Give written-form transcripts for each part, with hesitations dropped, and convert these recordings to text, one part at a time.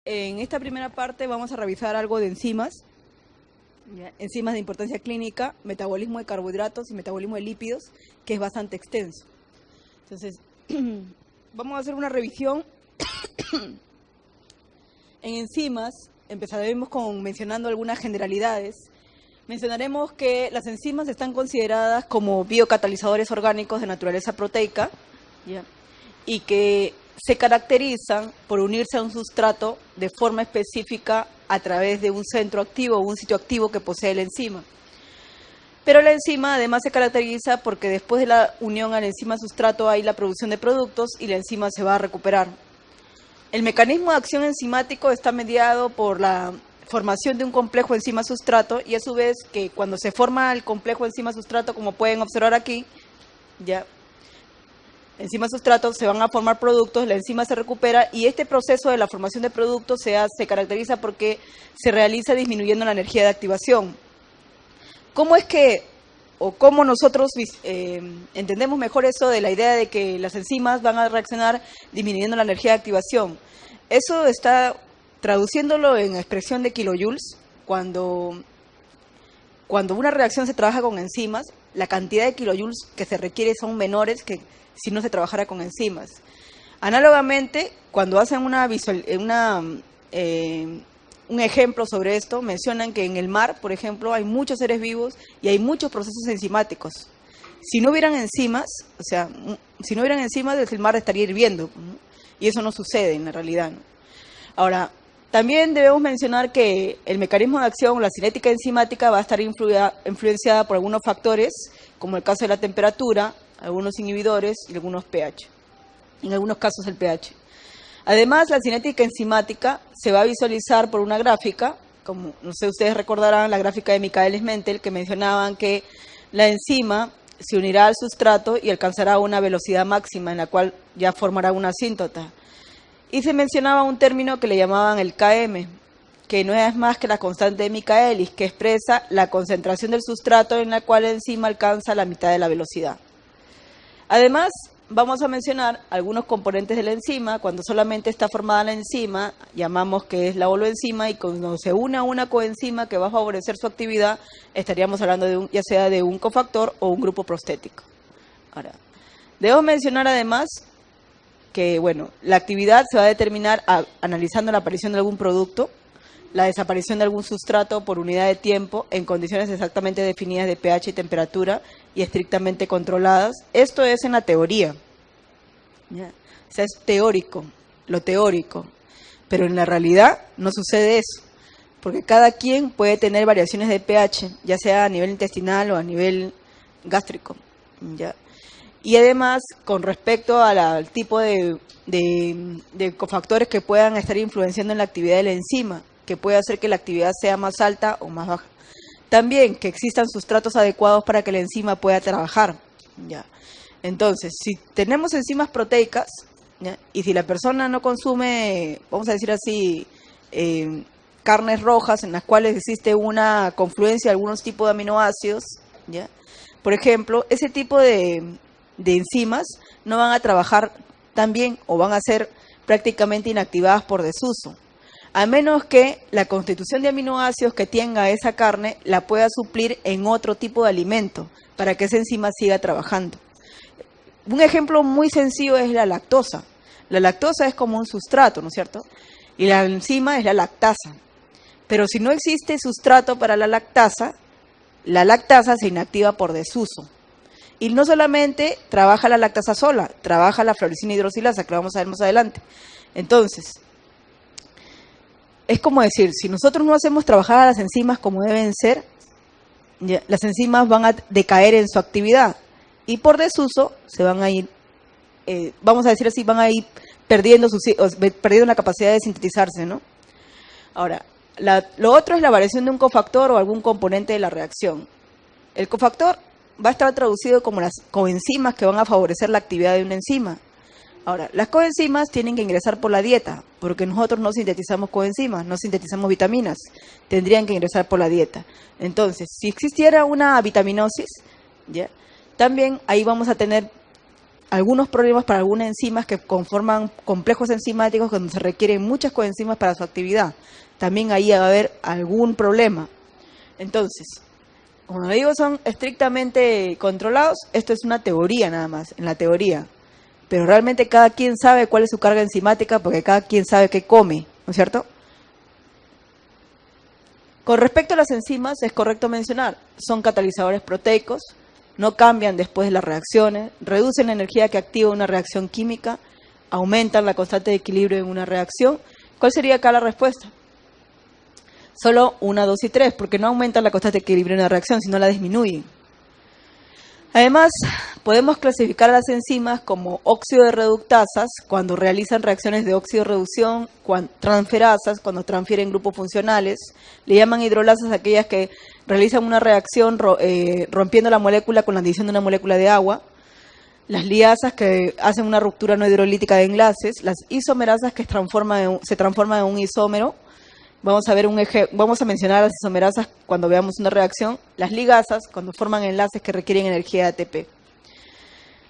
En esta primera parte vamos a revisar algo de enzimas, ¿ya? Enzimas de importancia clínica, metabolismo de carbohidratos y metabolismo de lípidos, que es bastante extenso. Entonces, vamos a hacer una revisión. En enzimas empezaremos mencionando algunas generalidades. Mencionaremos que las enzimas están consideradas como biocatalizadores orgánicos de naturaleza proteica, ¿ya? Y que se caracterizan por unirse a un sustrato de forma específica a través de un centro activo o un sitio activo que posee la enzima. Pero la enzima además se caracteriza porque después de la unión al enzima-sustrato hay la producción de productos y la enzima se va a recuperar. El mecanismo de acción enzimático está mediado por la formación de un complejo enzima-sustrato y a su vez que cuando se forma el complejo enzima-sustrato, como pueden observar aquí, ya enzima-sustrato, se van a formar productos, la enzima se recupera y este proceso de la formación de productos se caracteriza porque se realiza disminuyendo la energía de activación. ¿Cómo es que, o cómo nosotros entendemos mejor eso de la idea de que las enzimas van a reaccionar disminuyendo la energía de activación? Eso está traduciéndolo en expresión de kilojoules. Cuando una reacción se trabaja con enzimas, la cantidad de kilojoules que se requiere son menores que si no se trabajara con enzimas. Análogamente, cuando hacen un ejemplo sobre esto, mencionan que en el mar, por ejemplo, hay muchos seres vivos y hay muchos procesos enzimáticos. Si no hubieran enzimas, el mar estaría hirviendo, ¿no? Y eso no sucede en la realidad, ¿no? Ahora, también debemos mencionar que el mecanismo de acción, la cinética enzimática, va a estar influenciada por algunos factores, como el caso de la temperatura, algunos inhibidores y algunos pH. En algunos casos el pH. Además, la cinética enzimática se va a visualizar por una gráfica, como no sé, ustedes recordarán la gráfica de Michaelis-Menten, que mencionaban que la enzima se unirá al sustrato y alcanzará una velocidad máxima en la cual ya formará una asíntota. Y se mencionaba un término que le llamaban el Km, que no es más que la constante de Michaelis, que expresa la concentración del sustrato en la cual la enzima alcanza la mitad de la velocidad. Además, vamos a mencionar algunos componentes de la enzima. Cuando solamente está formada la enzima, llamamos que es la holoenzima, y cuando se une a una coenzima que va a favorecer su actividad, estaríamos hablando ya sea de un cofactor o un grupo prostético. Ahora, debo mencionar además que, bueno, la actividad se va a determinar analizando la aparición de algún producto, la desaparición de algún sustrato por unidad de tiempo en condiciones exactamente definidas de pH y temperatura y estrictamente controladas. Esto es en la teoría, ¿ya? O sea, es teórico, lo teórico, pero en la realidad no sucede eso, porque cada quien puede tener variaciones de pH, ya sea a nivel intestinal o a nivel gástrico, ¿ya? Y además, con respecto al tipo de cofactores que puedan estar influenciando en la actividad de la enzima, que puede hacer que la actividad sea más alta o más baja. También que existan sustratos adecuados para que la enzima pueda trabajar, ¿ya? Entonces, si tenemos enzimas proteicas, ¿ya? Y si la persona no consume, vamos a decir así, carnes rojas en las cuales existe una confluencia de algunos tipos de aminoácidos, ¿ya? Por ejemplo, ese tipo de enzimas no van a trabajar tan bien o van a ser prácticamente inactivadas por desuso, a menos que la constitución de aminoácidos que tenga esa carne la pueda suplir en otro tipo de alimento para que esa enzima siga trabajando. Un ejemplo muy sencillo es la lactosa. La lactosa es como un sustrato, ¿no es cierto? Y la enzima es la lactasa. Pero si no existe sustrato para la lactasa se inactiva por desuso. Y no solamente trabaja la lactasa sola, trabaja la fluorescina hidroxilasa, que lo vamos a ver más adelante. Entonces, es como decir, si nosotros no hacemos trabajar a las enzimas como deben ser, ya, las enzimas van a decaer en su actividad y por desuso se van a ir, vamos a decir así, van a ir perdiendo la capacidad de sintetizarse, ¿no? Ahora, lo otro es la variación de un cofactor o algún componente de la reacción. El cofactor va a estar traducido como las coenzimas que van a favorecer la actividad de una enzima. Ahora, las coenzimas tienen que ingresar por la dieta, porque nosotros no sintetizamos coenzimas, no sintetizamos vitaminas, tendrían que ingresar por la dieta. Entonces, si existiera una vitaminosis, ¿ya? También ahí vamos a tener algunos problemas para algunas enzimas que conforman complejos enzimáticos donde se requieren muchas coenzimas para su actividad. También ahí va a haber algún problema. Entonces, como digo, son estrictamente controlados. Esto es una teoría nada más, en la teoría. Pero realmente cada quien sabe cuál es su carga enzimática porque cada quien sabe qué come, ¿no es cierto? Con respecto a las enzimas, es correcto mencionar, son catalizadores proteicos, no cambian después de las reacciones, reducen la energía que activa una reacción química, aumentan la constante de equilibrio en una reacción. ¿Cuál sería acá la respuesta? Solo 1, 2 y 3, porque no aumentan la constante de equilibrio en una reacción, sino la disminuyen. Además, podemos clasificar a las enzimas como óxido de reductasas, cuando realizan reacciones de óxido de reducción, transferasas, cuando transfieren grupos funcionales, le llaman hidrolasas a aquellas que realizan una reacción rompiendo la molécula con la adición de una molécula de agua, las liasas que hacen una ruptura no hidrolítica de enlaces, las isomerasas que se transforman en un isómero. Vamos a mencionar las isomerasas cuando veamos una reacción, las ligasas cuando forman enlaces que requieren energía de ATP.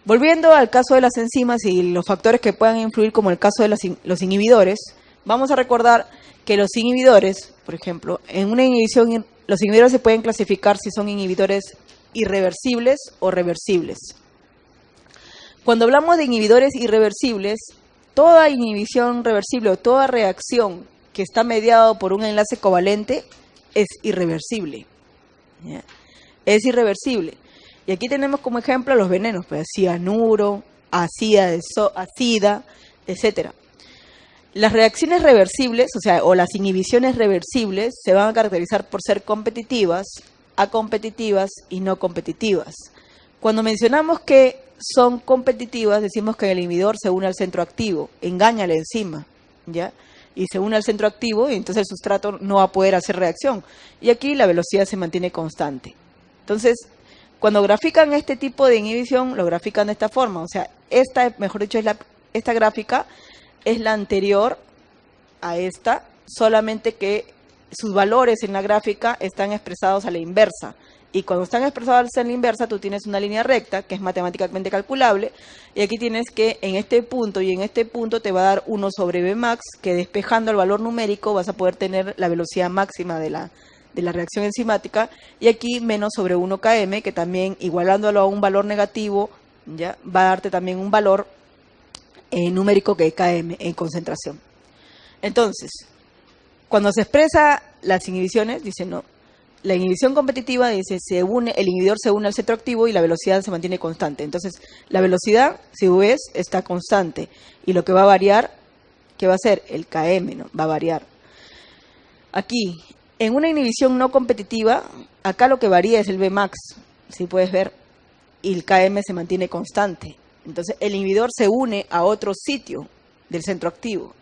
Volviendo al caso de las enzimas y los factores que puedan influir, como el caso de los inhibidores, vamos a recordar que los inhibidores, por ejemplo, en una inhibición, los inhibidores se pueden clasificar si son inhibidores irreversibles o reversibles. Cuando hablamos de inhibidores irreversibles, toda inhibición reversible o toda reacción que está mediado por un enlace covalente es irreversible. ¿Ya? Es irreversible. Y aquí tenemos como ejemplo los venenos, pues cianuro, acida, etc. Las reacciones reversibles, o las inhibiciones reversibles, se van a caracterizar por ser competitivas, acompetitivas y no competitivas. Cuando mencionamos que son competitivas, decimos que el inhibidor se une al centro activo, engaña a la enzima, ¿ya? Y se une al centro activo y entonces el sustrato no va a poder hacer reacción. Y aquí la velocidad se mantiene constante. Entonces, cuando grafican este tipo de inhibición, lo grafican de esta forma. O sea, esta gráfica es la anterior a esta, solamente que sus valores en la gráfica están expresados a la inversa. Y cuando están expresados en la inversa, tú tienes una línea recta, que es matemáticamente calculable, y aquí tienes que en este punto y en este punto te va a dar 1 sobre Vmax, que despejando el valor numérico vas a poder tener la velocidad máxima de la reacción enzimática, y aquí menos sobre 1 km, que también igualándolo a un valor negativo, ya va a darte también un valor numérico que es km en concentración. Entonces, cuando se expresa las inhibiciones, dice no. La inhibición competitiva dice el inhibidor se une al centro activo y la velocidad se mantiene constante. Entonces, la velocidad, si ves, está constante. Y lo que va a variar, ¿qué va a ser? El km, ¿no? Va a variar. Aquí, en una inhibición no competitiva, acá lo que varía es el Vmax, si puedes ver, y el km se mantiene constante. Entonces, el inhibidor se une a otro sitio del centro activo.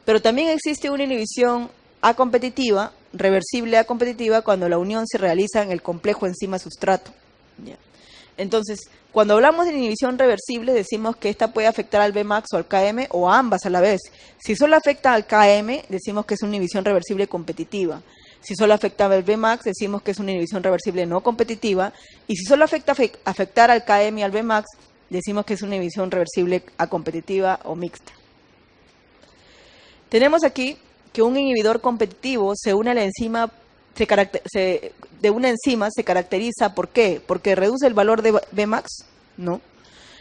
Pero también existe una inhibición acompetitiva, reversible a competitiva, cuando la unión se realiza en el complejo enzima-sustrato. ¿Ya? Entonces, cuando hablamos de inhibición reversible, decimos que esta puede afectar al Vmax o al Km o a ambas a la vez. Si solo afecta al Km, decimos que es una inhibición reversible competitiva. Si solo afecta al Vmax, decimos que es una inhibición reversible no competitiva. Y si solo afectar al Km y al Vmax, decimos que es una inhibición reversible acompetitiva o mixta. Tenemos aquí que un inhibidor competitivo se une a la enzima, de una enzima se caracteriza, ¿por qué? Porque reduce el valor de Vmax, no.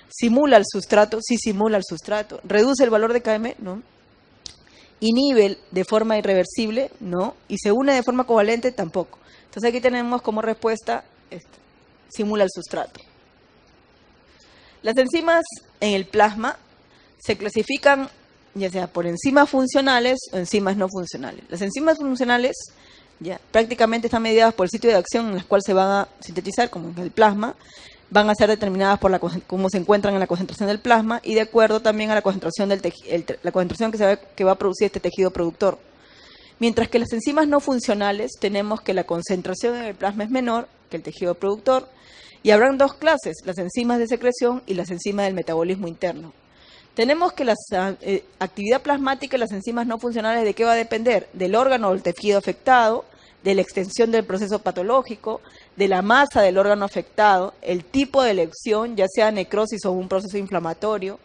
Simula el sustrato, sí simula el sustrato. Reduce el valor de Km, no. Inhibe de forma irreversible, no. Y se une de forma covalente, tampoco. Entonces aquí tenemos como respuesta esto, simula el sustrato. Las enzimas en el plasma se clasifican ya sea por enzimas funcionales o enzimas no funcionales. Las enzimas funcionales ya prácticamente están mediadas por el sitio de acción en el cual se van a sintetizar, como en el plasma, van a ser determinadas por cómo se encuentran en la concentración del plasma y de acuerdo también a la concentración la concentración que va a producir este tejido productor. Mientras que las enzimas no funcionales tenemos que la concentración en el plasma es menor que el tejido productor y habrán dos clases, las enzimas de secreción y las enzimas del metabolismo interno. Tenemos que la actividad plasmática y las enzimas no funcionales, ¿de qué va a depender? Del órgano o del tejido afectado, de la extensión del proceso patológico, de la masa del órgano afectado, el tipo de lesión, ya sea necrosis o un proceso inflamatorio.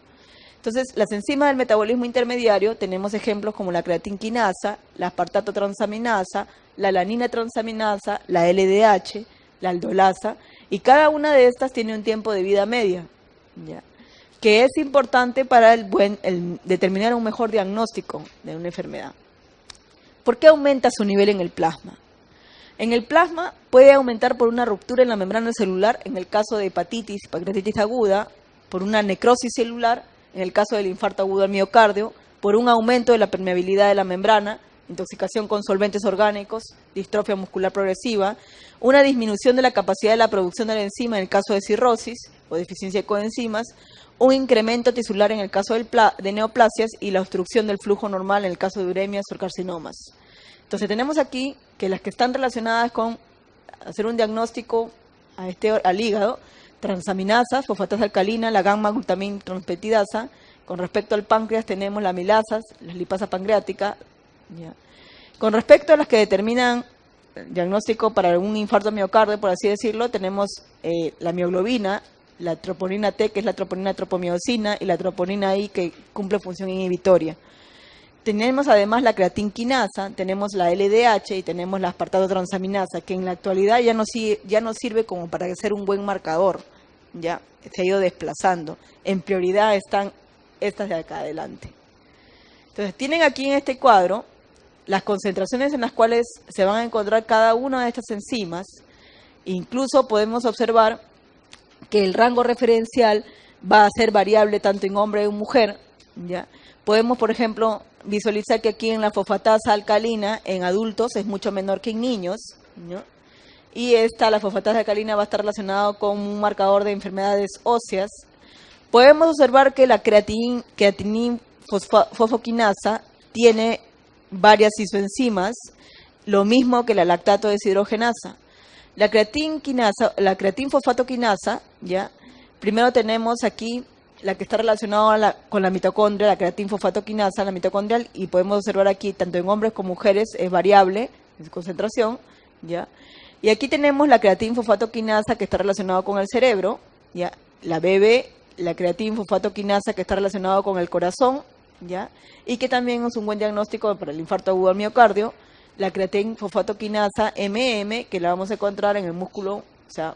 Entonces, las enzimas del metabolismo intermediario tenemos ejemplos como la creatinquinasa, la aspartato transaminasa, la alanina transaminasa, la LDH, la aldolasa, y cada una de estas tiene un tiempo de vida media, ¿ya?, que es importante para el determinar un mejor diagnóstico de una enfermedad. ¿Por qué aumenta su nivel en el plasma? En el plasma puede aumentar por una ruptura en la membrana celular, en el caso de hepatitis, pancreatitis aguda, por una necrosis celular, en el caso del infarto agudo al miocardio, por un aumento de la permeabilidad de la membrana, intoxicación con solventes orgánicos, distrofia muscular progresiva, una disminución de la capacidad de la producción de la enzima en el caso de cirrosis o deficiencia de coenzimas, un incremento tisular en el caso de neoplasias y la obstrucción del flujo normal en el caso de uremias o carcinomas. Entonces tenemos aquí que las que están relacionadas con hacer un diagnóstico al hígado, transaminasas, fosfatasa alcalina, la gamma-glutamin transpeptidasa. Con respecto al páncreas tenemos las amilasas, la lipasa pancreática. ¿Ya? Con respecto a las que determinan el diagnóstico para un infarto miocardio, por así decirlo, tenemos la mioglobina, la troponina T, que es la troponina tropomiosina, y la troponina I, que cumple función inhibitoria. Tenemos además la creatinquinasa, tenemos la LDH y tenemos la aspartato transaminasa, que en la actualidad ya no sirve como para ser un buen marcador, ya se ha ido desplazando. En prioridad están estas de acá adelante. Entonces tienen aquí en este cuadro las concentraciones en las cuales se van a encontrar cada una de estas enzimas. Incluso podemos observar que el rango referencial va a ser variable tanto en hombre y en mujer, ¿ya? Podemos, por ejemplo, visualizar que aquí en la fosfatasa alcalina en adultos es mucho menor que en niños, ¿no? Y la fosfatasa alcalina va a estar relacionado con un marcador de enfermedades óseas. Podemos observar que la creatinina fosfoquinasa tiene varias isoenzimas, lo mismo que la lactato deshidrogenasa. La creatinfosfatoquinasa, ¿ya? Primero tenemos aquí la que está relacionada con la mitocondria, la creatinfosfatoquinasa, la mitocondrial, y podemos observar aquí, tanto en hombres como mujeres, es variable en su concentración, ¿ya? Y aquí tenemos la creatinfosfatoquinasa que está relacionada con el cerebro, ¿ya? La BB, la creatinfosfatoquinasa que está relacionada con el corazón, ¿ya? Y que también es un buen diagnóstico para el infarto agudo al miocardio. La creatinfosfatoquinasa MM, que la vamos a encontrar en el músculo,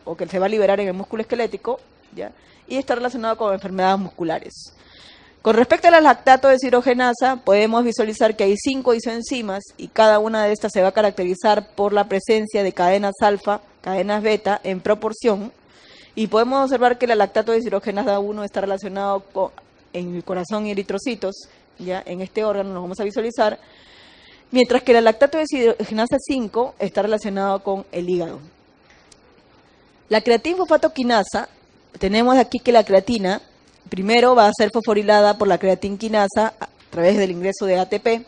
o que se va a liberar en el músculo esquelético, ¿ya? Y está relacionado con enfermedades musculares. Con respecto a la lactato deshidrogenasa, podemos visualizar que hay 5 isoenzimas y cada una de estas se va a caracterizar por la presencia de cadenas alfa, cadenas beta en proporción, y podemos observar que la lactato deshidrogenasa 1 está relacionado en el corazón y eritrocitos, ya en este órgano lo vamos a visualizar, mientras que la lactato deshidrogenasa 5 está relacionado con el hígado. La creatinfosfatoquinasa, tenemos aquí que la creatina primero va a ser fosforilada por la creatinquinasa a través del ingreso de ATP,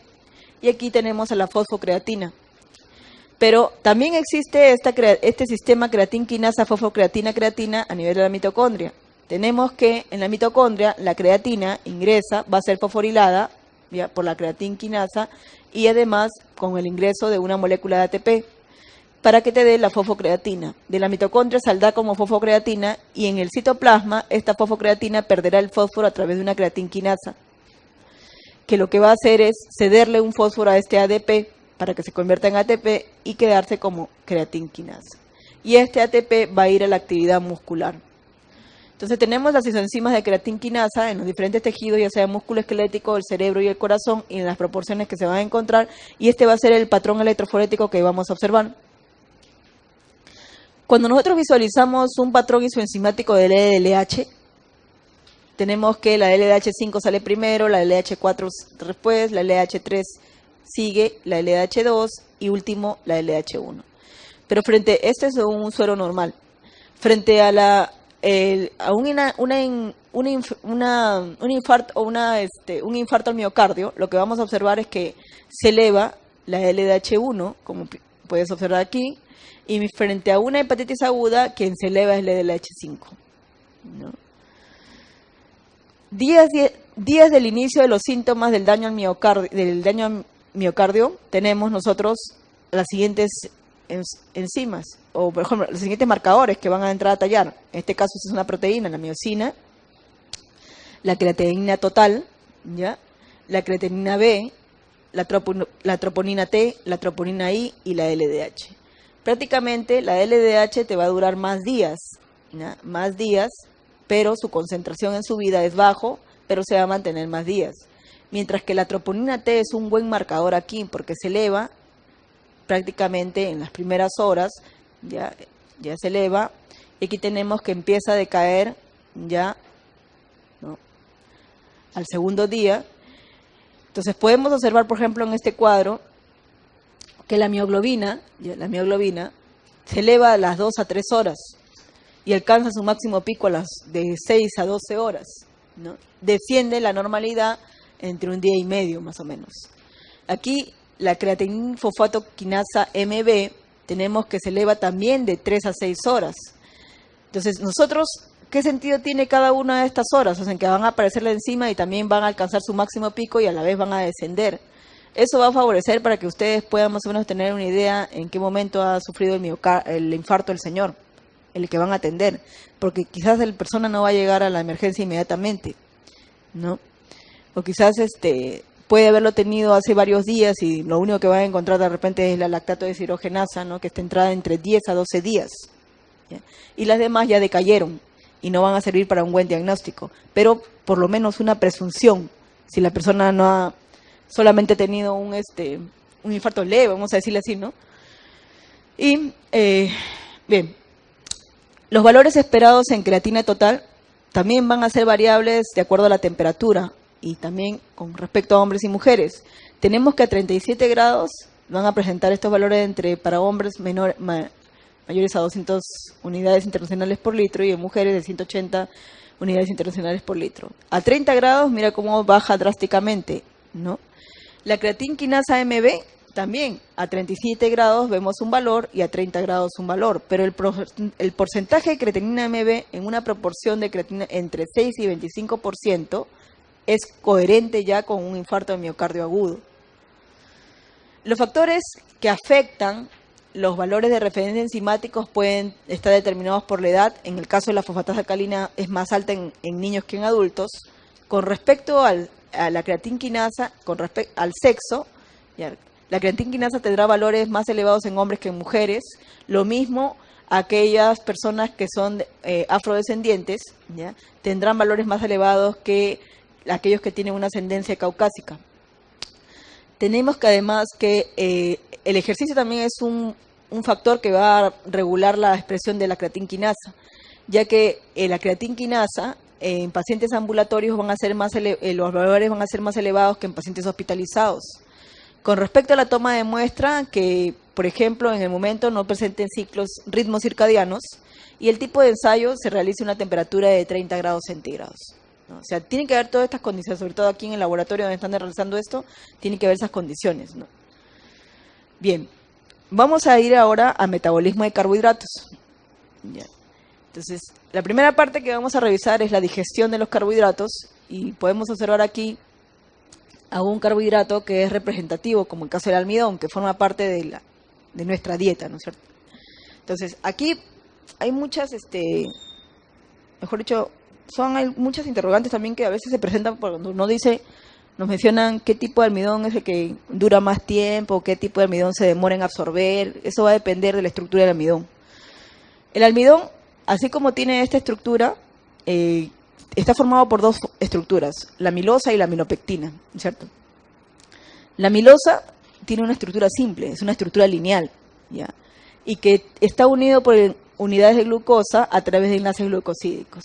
y aquí tenemos a la fosfocreatina. Pero también existe este sistema creatinquinasa, fosfocreatina-creatina a nivel de la mitocondria. Tenemos que en la mitocondria la creatina va a ser fosforilada, ¿ya?, por la creatinquinasa, y además con el ingreso de una molécula de ATP para que te dé la fosfocreatina. De la mitocondria saldrá como fosfocreatina y en el citoplasma esta fosfocreatina perderá el fósforo a través de una creatinquinasa, que lo que va a hacer es cederle un fósforo a este ADP para que se convierta en ATP y quedarse como creatinquinasa. Y este ATP va a ir a la actividad muscular. Entonces tenemos las isoenzimas de creatinquinasa en los diferentes tejidos, ya sea el músculo esquelético, el cerebro y el corazón, y en las proporciones que se van a encontrar, y este va a ser el patrón electroforético que vamos a observar. Cuando nosotros visualizamos un patrón isoenzimático del LDH, tenemos que la LDH5 sale primero, la LDH4 después, la LDH3 sigue, la LDH2 y último la LDH1. Pero este es un suero normal. Frente a un infarto al miocardio, lo que vamos a observar es que se eleva la LDH1, como puedes observar aquí, y frente a una hepatitis aguda, quien se eleva es la LDH5, ¿no? Días del inicio de los síntomas del daño al miocardio, tenemos nosotros las siguientes enzimas, o por ejemplo, los siguientes marcadores que van a entrar a tallar. En este caso es una proteína, la miosina, la creatinina total, ¿ya? La creatinina B, la troponina T, la troponina I y la LDH. Prácticamente la LDH te va a durar más días, ¿ya? Más días, pero su concentración en su vida es bajo, pero se va a mantener más días. Mientras que la troponina T es un buen marcador aquí porque se eleva prácticamente en las primeras horas, ya se eleva, y aquí tenemos que empieza a decaer ya, ¿no?, al segundo día. Entonces podemos observar, por ejemplo, en este cuadro, que la mioglobina se eleva a las 2 a 3 horas y alcanza su máximo pico a las de 6 a 12 horas, ¿no? Defiende la normalidad entre un día y medio, más o menos. Aquí, la creatinina fosfato quinasa MB, tenemos que se eleva también de 3 a 6 horas. Entonces, nosotros, ¿qué sentido tiene cada una de estas horas? O sea, en que van a aparecer la enzima y también van a alcanzar su máximo pico y a la vez van a descender. Eso va a favorecer para que ustedes puedan más o menos tener una idea en qué momento ha sufrido el infarto el señor, el que van a atender. Porque quizás la persona no va a llegar a la emergencia inmediatamente, ¿no? O quizás puede haberlo tenido hace varios días y lo único que va a encontrar de repente es la lactato deshidrogenasa, ¿no?, que está entrada entre 10 a 12 días, ¿ya? Y las demás ya decayeron y no van a servir para un buen diagnóstico, pero por lo menos una presunción, si la persona no ha solamente tenido un infarto leve, vamos a decirle así, ¿no? Y, bien, los valores esperados en creatina total también van a ser variables de acuerdo a la temperatura y también con respecto a hombres y mujeres. Tenemos que a 37 grados van a presentar estos valores para hombres mayores a 200 unidades internacionales por litro y en mujeres de 180 unidades internacionales por litro. A 30 grados, mira cómo baja drásticamente, ¿no? La creatina quinasa MB también, a 37 grados vemos un valor y a 30 grados un valor, pero el porcentaje de creatinina MB en una proporción de creatina entre 6 y 25% es coherente ya con un infarto de miocardio agudo. Los factores que afectan los valores de referencia enzimáticos pueden estar determinados por la edad. En el caso de la fosfatasa alcalina es más alta en niños que en adultos. Con respecto a la creatina quinasa, con respecto al sexo, ya, la creatina quinasa tendrá valores más elevados en hombres que en mujeres. Lo mismo aquellas personas que son afrodescendientes, ¿ya?, tendrán valores más elevados que aquellos que tienen una ascendencia caucásica. Tenemos que además que el ejercicio también es un factor que va a regular la expresión de la creatina quinasa, ya que la creatina quinasa en pacientes ambulatorios los valores van a ser más elevados que en pacientes hospitalizados. Con respecto a la toma de muestra, que por ejemplo en el momento no presenten ritmos circadianos, y el tipo de ensayo se realiza a una temperatura de 30 grados centígrados, ¿no? O sea, tienen que haber todas estas condiciones, sobre todo aquí en el laboratorio donde están realizando esto, tienen que haber esas condiciones, ¿no? Bien, vamos a ir ahora a metabolismo de carbohidratos. Ya. Entonces, la primera parte que vamos a revisar es la digestión de los carbohidratos y podemos observar aquí a un carbohidrato que es representativo, como el caso del almidón, que forma parte de nuestra dieta, ¿no es cierto? Entonces, aquí hay muchas, mejor dicho, hay muchas interrogantes también que a veces se presentan cuando uno nos mencionan qué tipo de almidón es el que dura más tiempo, qué tipo de almidón se demora en absorber. Eso va a depender de la estructura del almidón. El almidón, así como tiene esta estructura, está formado por dos estructuras, la amilosa y la aminopectina, ¿cierto? La amilosa tiene una estructura simple, es una estructura lineal, ¿ya?, y que está unido por unidades de glucosa a través de enlaces glucosídicos.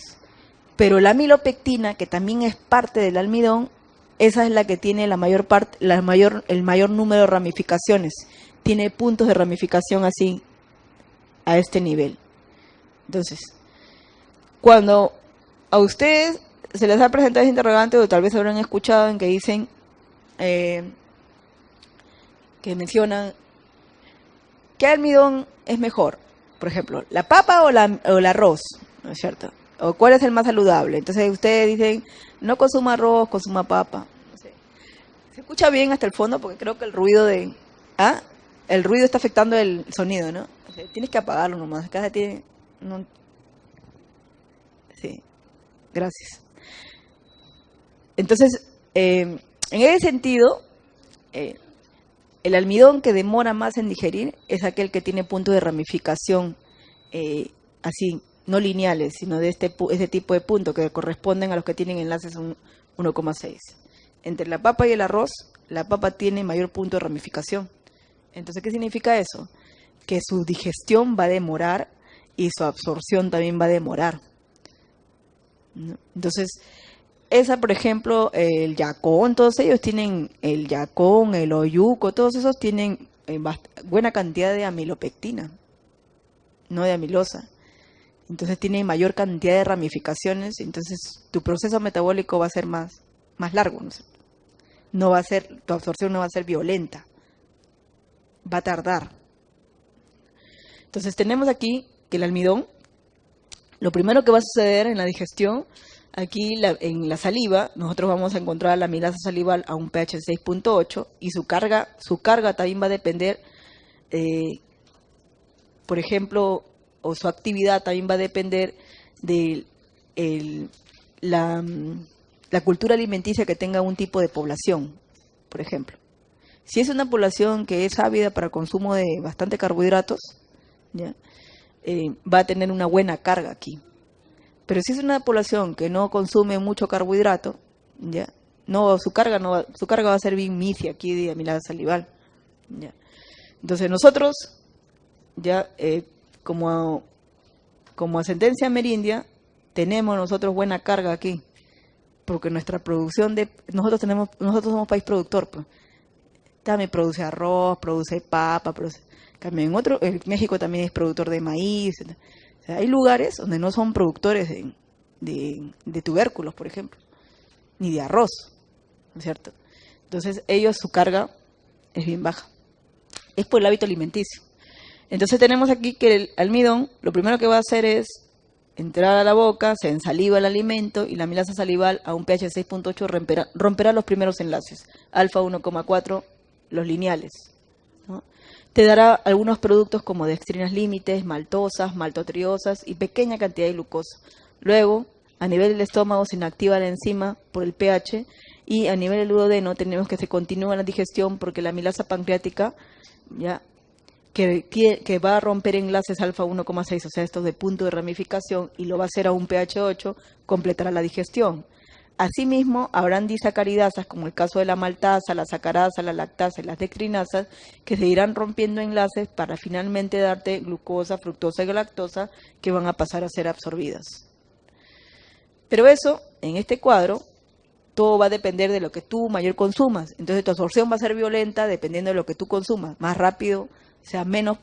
Pero la amilopectina, que también es parte del almidón, esa es la que tiene el mayor número de ramificaciones. Tiene puntos de ramificación así, a este nivel. Entonces, cuando a ustedes se les ha presentado ese interrogante, o tal vez habrán escuchado en que dicen, que mencionan, ¿qué almidón es mejor? Por ejemplo, ¿la papa o el arroz? ¿No es cierto? ¿O cuál es el más saludable? Entonces ustedes dicen, no consuma arroz, consuma papa. No sé. Se escucha bien hasta el fondo porque creo que el ruido de... ¿Ah? el ruido está afectando el sonido, ¿no? O sea, tienes que apagarlo nomás. Acá tiene... No, sí, gracias. Entonces, en ese sentido, el almidón que demora más en digerir es aquel que tiene puntos de ramificación así, no lineales, sino de este tipo de puntos que corresponden a los que tienen enlaces 1,6. Entre la papa y el arroz, la papa tiene mayor punto de ramificación. Entonces, ¿qué significa eso? Que su digestión va a demorar y su absorción también va a demorar, ¿no? Entonces, por ejemplo, el yacón, todos ellos tienen, el yacón, el oyuco, todos esos tienen buena cantidad de amilopectina, no de amilosa. Entonces tienen mayor cantidad de ramificaciones, entonces tu proceso metabólico va a ser más largo, ¿no? No va a ser, tu absorción no va a ser violenta, va a tardar. Entonces tenemos aquí que el almidón, lo primero que va a suceder en la digestión, aquí en la saliva, nosotros vamos a encontrar la amilasa salival a un pH de 6.8 y su carga también va a depender, por ejemplo, o su actividad también va a depender de la cultura alimenticia que tenga un tipo de población, por ejemplo. Si es una población que es ávida para consumo de bastante carbohidratos, ¿ya? Va a tener una buena carga aquí. Pero si es una población que no consume mucho carbohidrato, ¿ya? Su carga va a ser bien MIFI aquí de amilasa salival, ¿ya? Entonces nosotros, ya como ascendencia amerindia, tenemos nosotros buena carga aquí, porque nuestra producción nosotros somos país productor, pues. También produce arroz, produce papa, también en México también es productor de maíz. O sea, hay lugares donde no son productores de tubérculos, por ejemplo, ni de arroz, ¿no es cierto? Entonces ellos, su carga es bien baja. Es por el hábito alimenticio. Entonces tenemos aquí que el almidón, lo primero que va a hacer es entrar a la boca, se ensaliva el alimento y la amilasa salival a un pH de 6.8 romperá los primeros enlaces, alfa 1,4, los lineales, ¿no? Te dará algunos productos como dextrinas límites, maltosas, maltotriosas y pequeña cantidad de glucosa. Luego, a nivel del estómago se inactiva la enzima por el pH y a nivel del duodeno tenemos que se continúa la digestión porque la amilasa pancreática, ya que va a romper enlaces alfa 1,6, o sea, estos de punto de ramificación, y lo va a hacer a un pH 8, completará la digestión. Asimismo, habrán disacaridasas, como el caso de la maltasa, la sacarasa, la lactasa y las dextrinasas, que se irán rompiendo enlaces para finalmente darte glucosa, fructosa y galactosa, que van a pasar a ser absorbidas. Pero eso, en este cuadro, todo va a depender de lo que tú mayor consumas. Entonces tu absorción va a ser violenta dependiendo de lo que tú consumas, más rápido, o sea, menos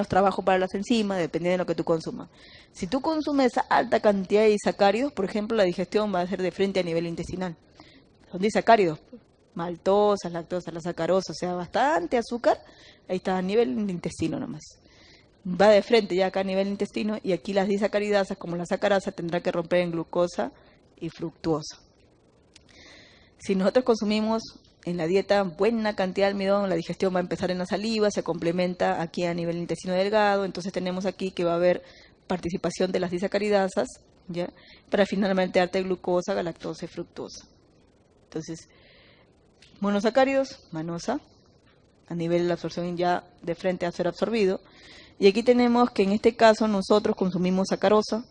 trabajo para las enzimas, dependiendo de lo que tú consumas. Si tú consumes alta cantidad de disacáridos, por ejemplo, la digestión va a ser de frente a nivel intestinal. Son disacáridos, maltosas, lactosas, la sacarosa, o sea, bastante azúcar, ahí está a nivel intestino nomás. Va de frente ya acá a nivel intestino y aquí las disacaridasas, como la sacarasa, tendrá que romper en glucosa y fructuosa. Si nosotros consumimos en la dieta buena cantidad de almidón, la digestión va a empezar en la saliva, se complementa aquí a nivel intestino delgado, entonces tenemos aquí que va a haber participación de las disacaridasas, ¿ya? Para finalmente darte glucosa, galactosa y fructosa. Entonces, monosacáridos, manosa, a nivel de la absorción ya de frente a ser absorbido. Y aquí tenemos que en este caso nosotros consumimos sacarosa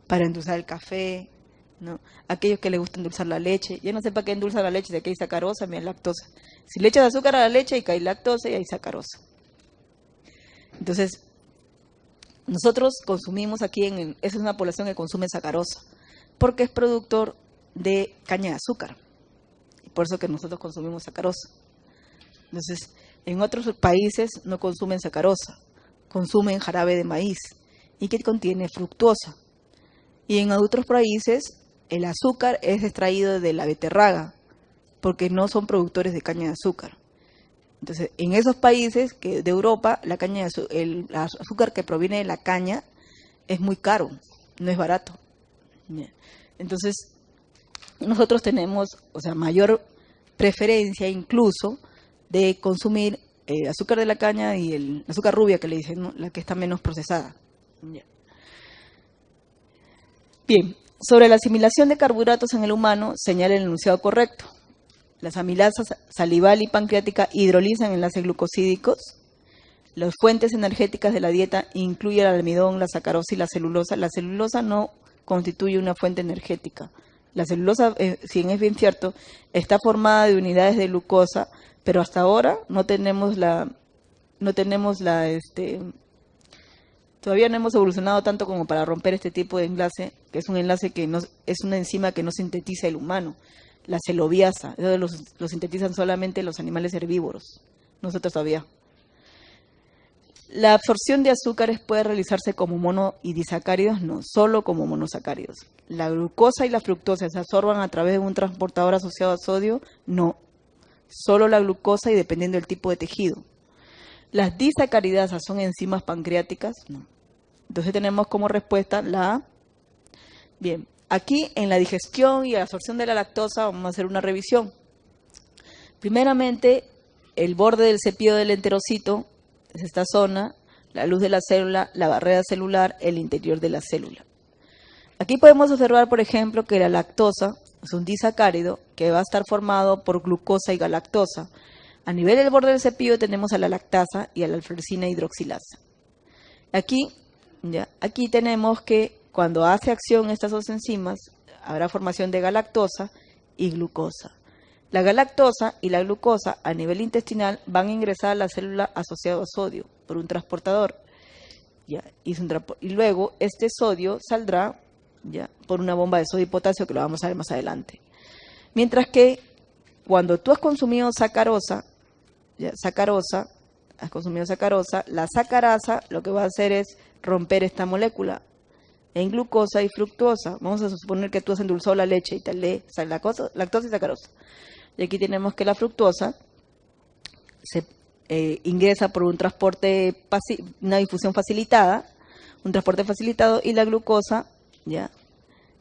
para endulzar el café, ¿no? Aquellos que les gusta endulzar la leche, yo no sé para qué endulzar la leche, si aquí hay sacarosa, mira, lactosa. Si le echas azúcar a la leche, hay lactosa y hay sacarosa. Entonces, nosotros consumimos aquí, esa es una población que consume sacarosa, porque es productor de caña de azúcar, y por eso que nosotros consumimos sacarosa. Entonces, en otros países no consumen sacarosa, consumen jarabe de maíz, y que contiene fructosa. Y en otros países el azúcar es extraído de la beterraga, porque no son productores de caña de azúcar. Entonces, en esos países de Europa, el azúcar que proviene de la caña es muy caro, no es barato. Entonces, nosotros tenemos, mayor preferencia incluso de consumir el azúcar de la caña y el azúcar rubia que le dicen, ¿no? La que está menos procesada. Ya. Bien, sobre la asimilación de carbohidratos en el humano, señala el enunciado correcto. Las amilasas salival y pancreática hidrolizan enlaces glucosídicos. Las fuentes energéticas de la dieta incluyen el almidón, la sacarosa y la celulosa. La celulosa no constituye una fuente energética. La celulosa, si bien es bien cierto, está formada de unidades de glucosa, pero hasta ahora todavía no hemos evolucionado tanto como para romper este tipo de enlace, que es un enlace que no, es una enzima que no sintetiza el humano, la celobiasa. Eso lo sintetizan solamente los animales herbívoros, nosotros todavía. La absorción de azúcares puede realizarse como mono y disacáridos, no, solo como monosacáridos. La glucosa y la fructosa se absorban a través de un transportador asociado a sodio, no, solo la glucosa y dependiendo del tipo de tejido. Las disacaridasas son enzimas pancreáticas, no. Entonces tenemos como respuesta la A. Bien, aquí en la digestión y la absorción de la lactosa vamos a hacer una revisión. Primeramente, el borde del cepillo del enterocito es esta zona, la luz de la célula, la barrera celular, el interior de la célula. Aquí podemos observar, por ejemplo, que la lactosa es un disacárido que va a estar formado por glucosa y galactosa. A nivel del borde del cepillo tenemos a la lactasa y a la alfercina hidroxilasa. Aquí tenemos que cuando hace acción estas dos enzimas, habrá formación de galactosa y glucosa. La galactosa y la glucosa a nivel intestinal van a ingresar a la célula asociado a sodio por un transportador. Y luego este sodio saldrá por una bomba de sodio y potasio que lo vamos a ver más adelante. Mientras que cuando tú has consumido sacarosa, la sacarasa lo que va a hacer es romper esta molécula en glucosa y fructosa. Vamos a suponer que tú has endulzado la leche y te lee lactosa y sacarosa. Y aquí tenemos que la fructosa se ingresa por un transporte, una difusión facilitada, un transporte facilitado, y la glucosa,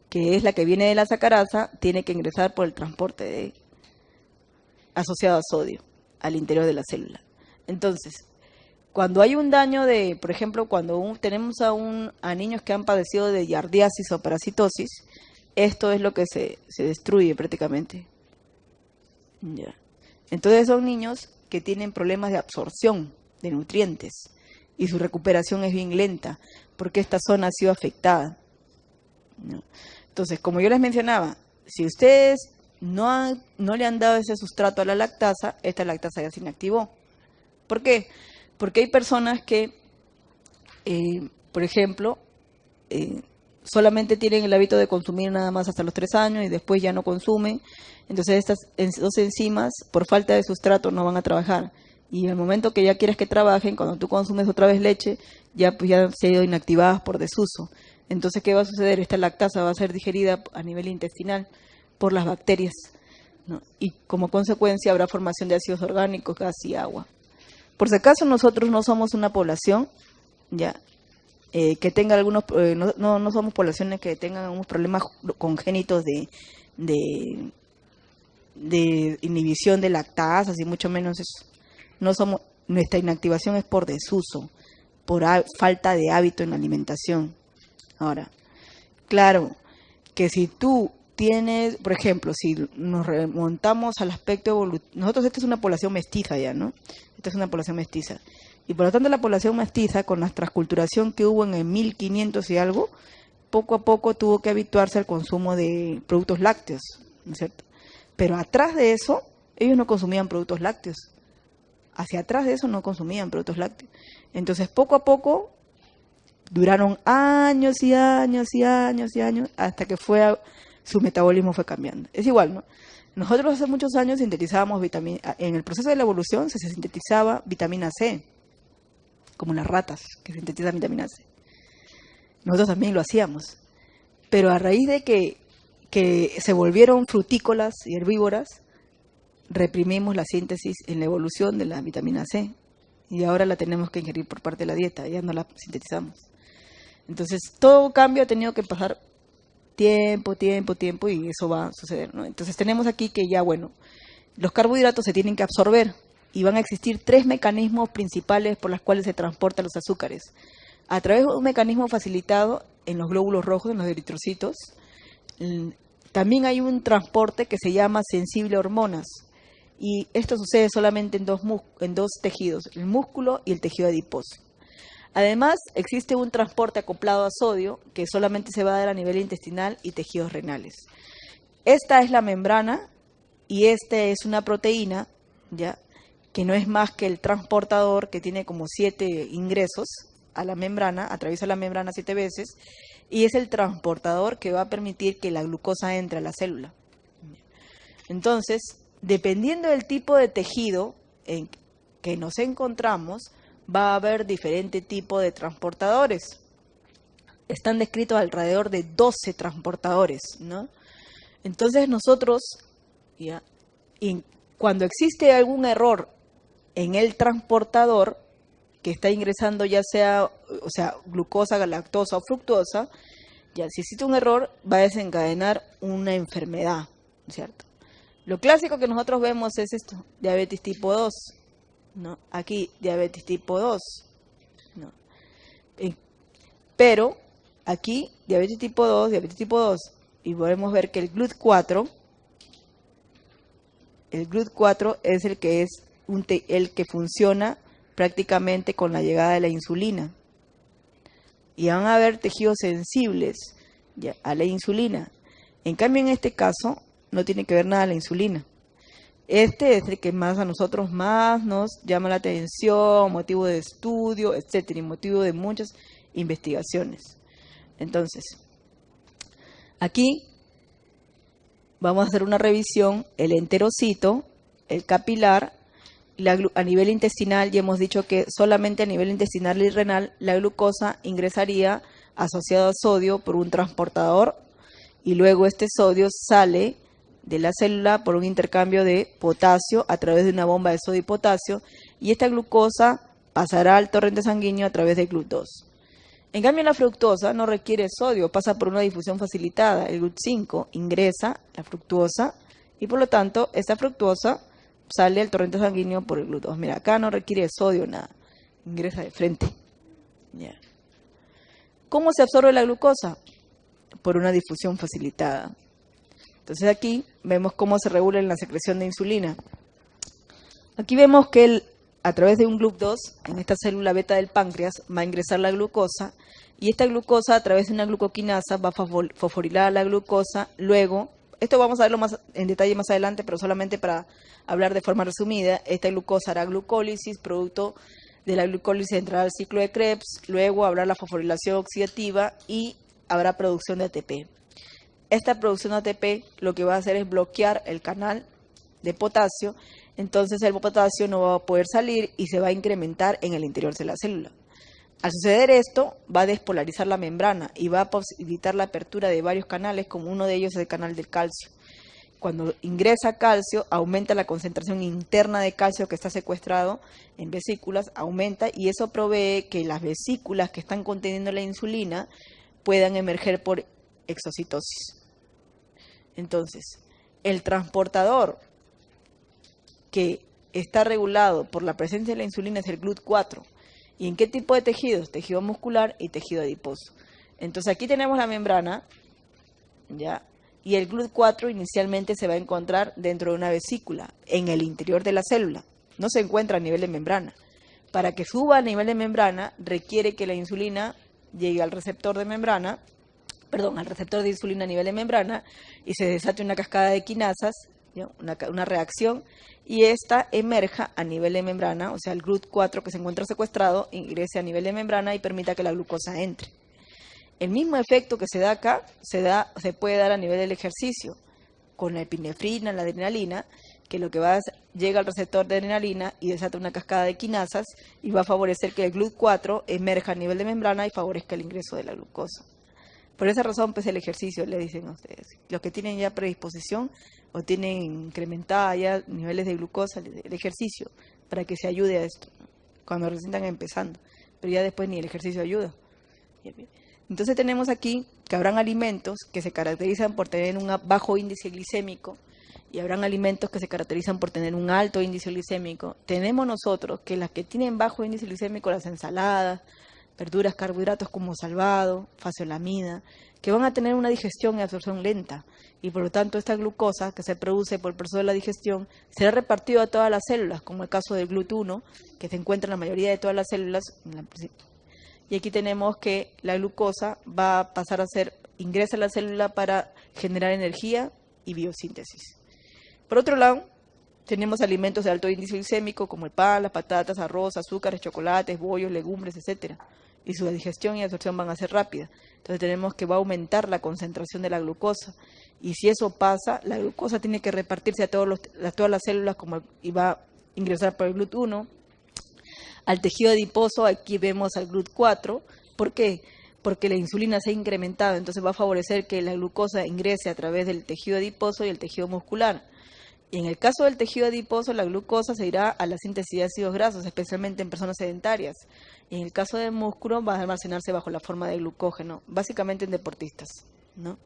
que es la que viene de la sacarasa, tiene que ingresar por el transporte asociado a sodio al interior de la célula. Entonces, cuando hay un daño por ejemplo, cuando tenemos a niños que han padecido de giardiasis o parasitosis, esto es lo que se destruye prácticamente. Entonces son niños que tienen problemas de absorción de nutrientes y su recuperación es bien lenta porque esta zona ha sido afectada. Entonces, como yo les mencionaba, si ustedes no le han dado ese sustrato a la lactasa, esta lactasa ya se inactivó. ¿Por qué? Porque hay personas que, por ejemplo, solamente tienen el hábito de consumir nada más hasta los 3 años y después ya no consumen. Entonces estas dos enzimas, por falta de sustrato, no van a trabajar. Y al momento que ya quieres que trabajen, cuando tú consumes otra vez leche, ya se han ido inactivadas por desuso. Entonces, ¿qué va a suceder? Esta lactasa va a ser digerida a nivel intestinal por las bacterias, ¿no? Y como consecuencia habrá formación de ácidos orgánicos, gas y agua. Por si acaso nosotros no somos una población que tenga algunos, no somos poblaciones que tengan algunos problemas congénitos de inhibición de lactasas y mucho menos eso. Nuestra inactivación es por desuso, por falta de hábito en la alimentación. Ahora, claro, que si tú tienes, por ejemplo, si nos remontamos al aspecto evolutivo, nosotros esta es una población mestiza ya, ¿no? Esta es una población mestiza. Y por lo tanto la población mestiza, con la transculturación que hubo en el 1500 y algo, poco a poco tuvo que habituarse al consumo de productos lácteos, ¿no es cierto? Pero atrás de eso, ellos no consumían productos lácteos. Hacia atrás de eso no consumían productos lácteos. Entonces, poco a poco, duraron años y años y años y años, hasta que su metabolismo fue cambiando. Es igual, ¿no? Nosotros hace muchos años sintetizábamos en el proceso de la evolución se sintetizaba vitamina C, como las ratas que sintetizan vitamina C. Nosotros también lo hacíamos. Pero a raíz de que se volvieron frutícolas y herbívoras, reprimimos la síntesis en la evolución de la vitamina C. Y ahora la tenemos que ingerir por parte de la dieta, ya no la sintetizamos. Entonces, todo cambio ha tenido que pasar tiempo, y eso va a suceder, ¿no? Entonces, tenemos aquí que ya, bueno, los carbohidratos se tienen que absorber y van a existir tres mecanismos principales por los cuales se transportan los azúcares. A través de un mecanismo facilitado en los glóbulos rojos, en los eritrocitos. También hay un transporte que se llama sensible a hormonas, y esto sucede solamente en dos tejidos, el músculo y el tejido adiposo. Además, existe un transporte acoplado a sodio que solamente se va a dar a nivel intestinal y tejidos renales. Esta es la membrana y esta es una proteína, ¿ya?, que no es más que el transportador, que tiene como 7 ingresos a la membrana, atraviesa la membrana 7 veces, y es el transportador que va a permitir que la glucosa entre a la célula. Entonces, dependiendo del tipo de tejido en que nos encontramos, va a haber diferente tipo de transportadores. Están descritos alrededor de 12 transportadores, ¿no? Entonces nosotros, ¿ya?, y cuando existe algún error en el transportador que está ingresando ya sea, glucosa, galactosa o fructosa, ya si existe un error va a desencadenar una enfermedad, ¿cierto? Lo clásico que nosotros vemos es esto, diabetes tipo 2, ¿no? Aquí, diabetes tipo 2, ¿no? Pero aquí, diabetes tipo 2, y podemos ver que el GLUT4 es el que funciona prácticamente con la llegada de la insulina. Y van a haber tejidos sensibles, ya, a la insulina. En cambio, en este caso, no tiene que ver nada la insulina. Este es el que más a nosotros más nos llama la atención, motivo de estudio, etcétera, y motivo de muchas investigaciones. Entonces, aquí vamos a hacer una revisión: el enterocito, el capilar, a nivel intestinal. Ya hemos dicho que solamente a nivel intestinal y renal la glucosa ingresaría asociado a sodio por un transportador, y luego este sodio sale de la célula por un intercambio de potasio a través de una bomba de sodio y potasio, y esta glucosa pasará al torrente sanguíneo a través de GLUT2. En cambio, la fructosa no requiere sodio, pasa por una difusión facilitada. El GLUT5 ingresa la fructosa y por lo tanto esta fructosa sale al torrente sanguíneo por el GLUT2. Mira, acá no requiere sodio, nada, ingresa de frente. Ya. ¿Cómo se absorbe la glucosa? Por una difusión facilitada. Entonces aquí vemos cómo se regula la secreción de insulina. Aquí vemos que a través de un GLUT2, en esta célula beta del páncreas, va a ingresar la glucosa, y esta glucosa a través de una glucoquinasa va a fosforilar la glucosa. Luego, esto vamos a verlo más en detalle más adelante, pero solamente para hablar de forma resumida, esta glucosa hará glucólisis, producto de la glucólisis entrará al ciclo de Krebs, luego habrá la fosforilación oxidativa y habrá producción de ATP. Esta producción de ATP lo que va a hacer es bloquear el canal de potasio, entonces el potasio no va a poder salir y se va a incrementar en el interior de la célula. Al suceder esto, va a despolarizar la membrana y va a posibilitar la apertura de varios canales, como uno de ellos es el canal del calcio. Cuando ingresa calcio, aumenta la concentración interna de calcio que está secuestrado en vesículas, aumenta, y eso provee que las vesículas que están conteniendo la insulina puedan emerger por exocitosis. Entonces, el transportador que está regulado por la presencia de la insulina es el GLUT4. ¿Y en qué tipo de tejidos? Tejido muscular y tejido adiposo. Entonces aquí tenemos la membrana, ¿ya? Y el GLUT4 inicialmente se va a encontrar dentro de una vesícula, en el interior de la célula. No se encuentra a nivel de membrana. Para que suba a nivel de membrana, requiere que la insulina llegue al receptor de membrana, al receptor de insulina a nivel de membrana, y se desate una cascada de quinasas, ¿ya? Una reacción, y esta emerja a nivel de membrana, o sea, el GLUT4 que se encuentra secuestrado ingrese a nivel de membrana y permita que la glucosa entre. El mismo efecto que se da acá se puede dar a nivel del ejercicio, con la epinefrina, la adrenalina, que lo que llega al receptor de adrenalina y desata una cascada de quinasas y va a favorecer que el GLUT4 emerja a nivel de membrana y favorezca el ingreso de la glucosa. Por esa razón, pues el ejercicio, le dicen a ustedes, los que tienen ya predisposición o tienen incrementada ya niveles de glucosa, el ejercicio, para que se ayude a esto, ¿no? Cuando recién están empezando, pero ya después ni el ejercicio ayuda. Entonces tenemos aquí que habrán alimentos que se caracterizan por tener un bajo índice glicémico y habrán alimentos que se caracterizan por tener un alto índice glicémico. Tenemos nosotros que las que tienen bajo índice glicémico, las ensaladas, verduras, carbohidratos como salvado, faceolamina, que van a tener una digestión y absorción lenta, y por lo tanto esta glucosa que se produce por el proceso de la digestión será repartida a todas las células, como el caso del GLUT1, que se encuentra en la mayoría de todas las células. Y aquí tenemos que la glucosa va a pasar a ingresa a la célula para generar energía y biosíntesis. Por otro lado, tenemos alimentos de alto índice glicémico como el pan, las patatas, arroz, azúcares, chocolates, bollos, legumbres, etcétera. Y su digestión y absorción van a ser rápidas. Entonces tenemos que va a aumentar la concentración de la glucosa. Y si eso pasa, la glucosa tiene que repartirse a todas las células y va a ingresar por el GLUT1. Al tejido adiposo, aquí vemos al GLUT4. ¿Por qué? Porque la insulina se ha incrementado, entonces va a favorecer que la glucosa ingrese a través del tejido adiposo y el tejido muscular. Y en el caso del tejido adiposo, la glucosa se irá a la síntesis de ácidos grasos, especialmente en personas sedentarias. Y en el caso del músculo, va a almacenarse bajo la forma de glucógeno, básicamente en deportistas, ¿no?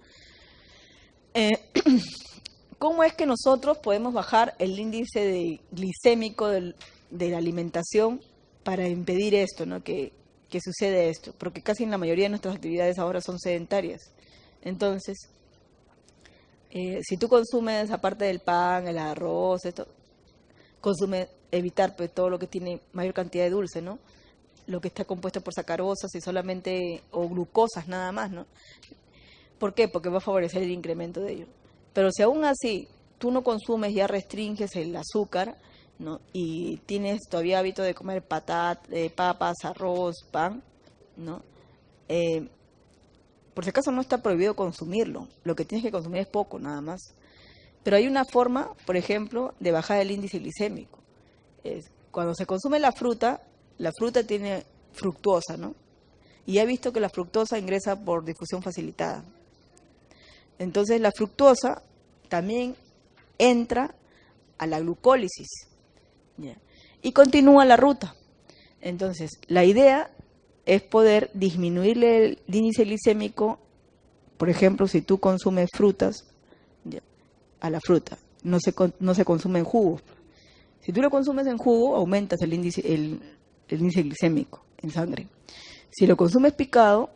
¿Cómo es que nosotros podemos bajar el índice glicémico de la alimentación para impedir esto, ¿no? Que sucede esto? Porque casi en la mayoría de nuestras actividades ahora son sedentarias. Entonces, si tú consumes, aparte del pan, el arroz, evitar pues, todo lo que tiene mayor cantidad de dulce, ¿no? Lo que está compuesto por sacarosas o glucosas nada más, ¿no? ¿Por qué? Porque va a favorecer el incremento de ello. Pero si aún así tú no consumes, ya restringes el azúcar, ¿no? Y tienes todavía hábito de comer papas, arroz, pan, ¿no? Por si acaso no está prohibido consumirlo, lo que tienes que consumir es poco nada más. Pero hay una forma, por ejemplo, de bajar el índice glicémico. Cuando se consume la fruta tiene fructuosa, ¿no? Y he visto que la fructosa ingresa por difusión facilitada. Entonces la fructosa también entra a la glucólisis, ¿ya? Y continúa la ruta. Entonces la idea es poder disminuirle el índice glicémico, por ejemplo, si tú consumes frutas, ¿ya? A la fruta, no se consume en jugo. Si tú lo consumes en jugo, aumentas el índice glicémico en sangre. Si lo consumes picado,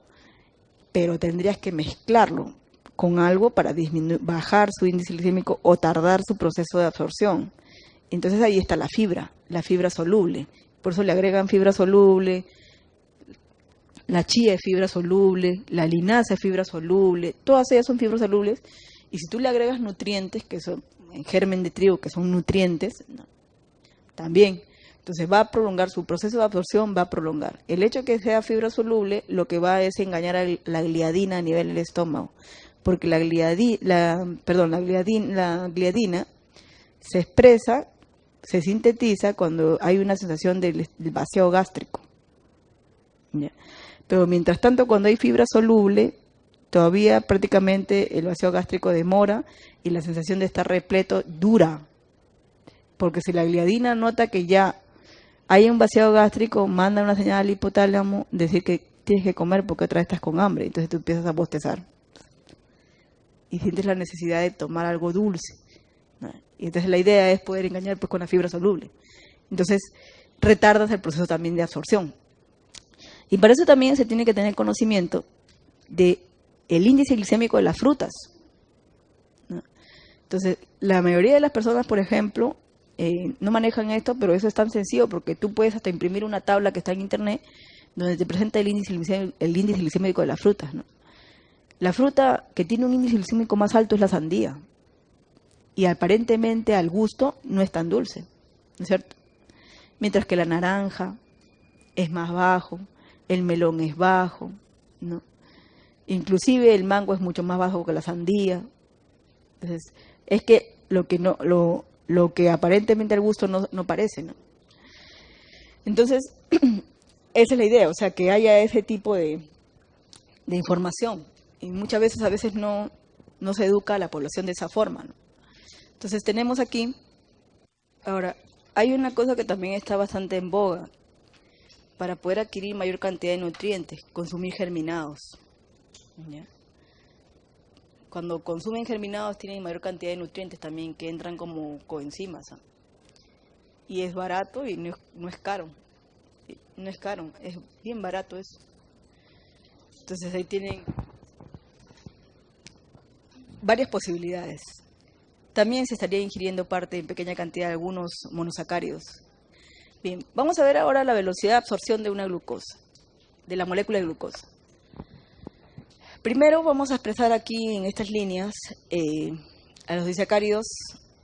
pero tendrías que mezclarlo con algo para bajar su índice glicémico o tardar su proceso de absorción. Entonces ahí está la fibra soluble. Por eso le agregan fibra soluble, la chía es fibra soluble, la linaza es fibra soluble, todas ellas son fibras solubles. Y si tú le agregas nutrientes, que son en germen de trigo, que son nutrientes, no, también. Entonces va a prolongar su proceso de absorción, va a prolongar. El hecho de que sea fibra soluble, lo que va es engañar a la gliadina a nivel del estómago, porque la gliadina se expresa, se sintetiza cuando hay una sensación del vaciado gástrico. ¿Ya? Pero mientras tanto, cuando hay fibra soluble, todavía prácticamente el vaciado gástrico demora y la sensación de estar repleto dura. Porque si la gliadina nota que ya hay un vaciado gástrico, manda una señal al hipotálamo, decir que tienes que comer porque otra vez estás con hambre. Entonces tú empiezas a bostezar. Y sientes la necesidad de tomar algo dulce, ¿no? Y entonces la idea es poder engañar pues, con la fibra soluble. Entonces retardas el proceso también de absorción. Y para eso también se tiene que tener conocimiento de el índice glicémico de las frutas, ¿no? Entonces, la mayoría de las personas, por ejemplo, no manejan esto, pero eso es tan sencillo porque tú puedes hasta imprimir una tabla que está en internet donde te presenta el índice glicémico de las frutas, ¿no? La fruta que tiene un índice glicémico más alto es la sandía. Y aparentemente al gusto no es tan dulce, ¿no es cierto? Mientras que la naranja es más bajo, el melón es bajo, ¿no? Inclusive el mango es mucho más bajo que la sandía. Entonces, es que lo que aparentemente al gusto no parece, ¿no? Entonces, esa es la idea, o sea, que haya ese tipo de información. Y muchas veces, a veces no se educa a la población de esa forma, ¿no? Entonces tenemos aquí, ahora, hay una cosa que también está bastante en boga para poder adquirir mayor cantidad de nutrientes, consumir germinados, ¿ya? cuando consumen germinados tienen mayor cantidad de nutrientes también que entran como coenzimas, ¿ah? Y es barato y no es caro. No es caro, es bien barato eso. Entonces ahí tienen varias posibilidades. También se estaría ingiriendo parte en pequeña cantidad de algunos monosacáridos. Bien, vamos a ver ahora la velocidad de absorción de una glucosa, de la molécula de glucosa. Primero vamos a expresar aquí en estas líneas a los disacáridos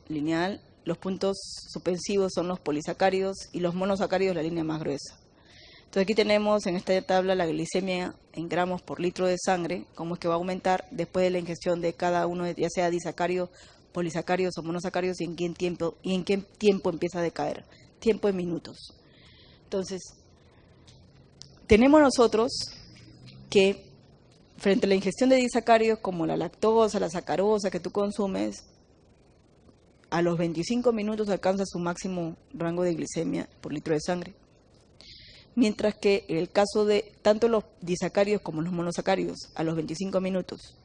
lineal, los puntos suspensivos son los polisacáridos y los monosacáridos la línea más gruesa. Entonces aquí tenemos en esta tabla la glicemia en gramos por litro de sangre, cómo es que va a aumentar después de la ingestión de cada uno, ya sea disacáridos, polisacáridos o monosacáridos, y en qué tiempo empieza a decaer. Tiempo en minutos. Entonces, tenemos nosotros que frente a la ingestión de disacáridos como la lactosa, la sacarosa que tú consumes, a los 25 minutos alcanza su máximo rango de glicemia por litro de sangre. Mientras que en el caso de tanto los disacáridos como los monosacáridos, a los 25 minutos,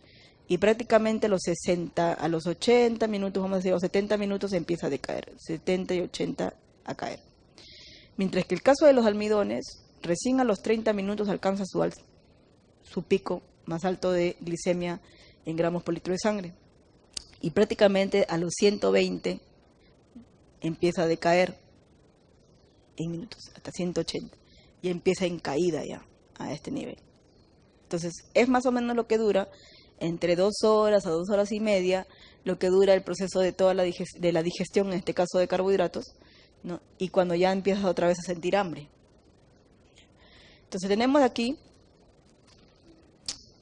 y prácticamente a los 80 minutos, vamos a decir, a los 70 minutos empieza a decaer, 70 y 80 a caer. Mientras que el caso de los almidones, recién a los 30 minutos alcanza su pico más alto de glicemia en gramos por litro de sangre. Y prácticamente a los 120 empieza a decaer en minutos, hasta 180. Y empieza en caída ya a este nivel. Entonces, es más o menos lo que dura entre 2 horas a 2 horas y media, lo que dura el proceso de toda la digestión, en este caso de carbohidratos, ¿no? Y cuando ya empiezas otra vez a sentir hambre. Entonces tenemos aquí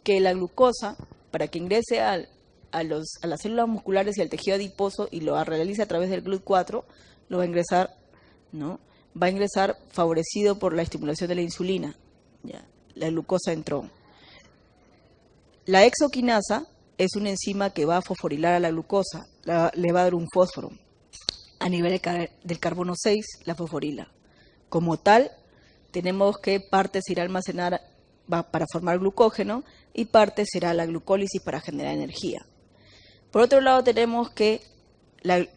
que la glucosa, para que ingrese a las células musculares y al tejido adiposo y lo realice a través del GLUT4, lo va a ingresar, ¿no? Va a ingresar favorecido por la estimulación de la insulina. Ya, la glucosa entró. La exoquinasa es una enzima que va a fosforilar a la glucosa, le va a dar un fósforo. A nivel del carbono 6, la fosforila. Como tal, tenemos que parte se irá a almacenar para formar glucógeno y parte será la glucólisis para generar energía. Por otro lado, tenemos que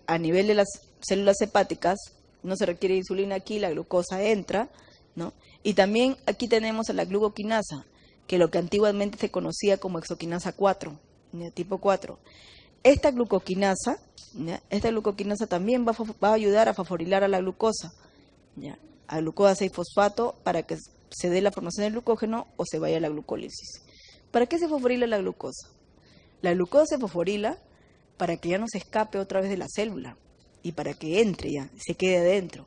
a nivel de las células hepáticas, no se requiere insulina aquí, la glucosa entra, ¿no? Y también aquí tenemos a la glucoquinasa, que lo que antiguamente se conocía como exoquinasa 4, ¿ya? Tipo 4. Esta glucoquinasa también va a ayudar a fosforilar a la glucosa, ¿ya? A glucosa 6-fosfato para que se dé la formación del glucógeno o se vaya a la glucólisis. ¿Para qué se fosforila la glucosa? La glucosa se fosforila para que ya no se escape otra vez de la célula y para que entre ya, se quede adentro.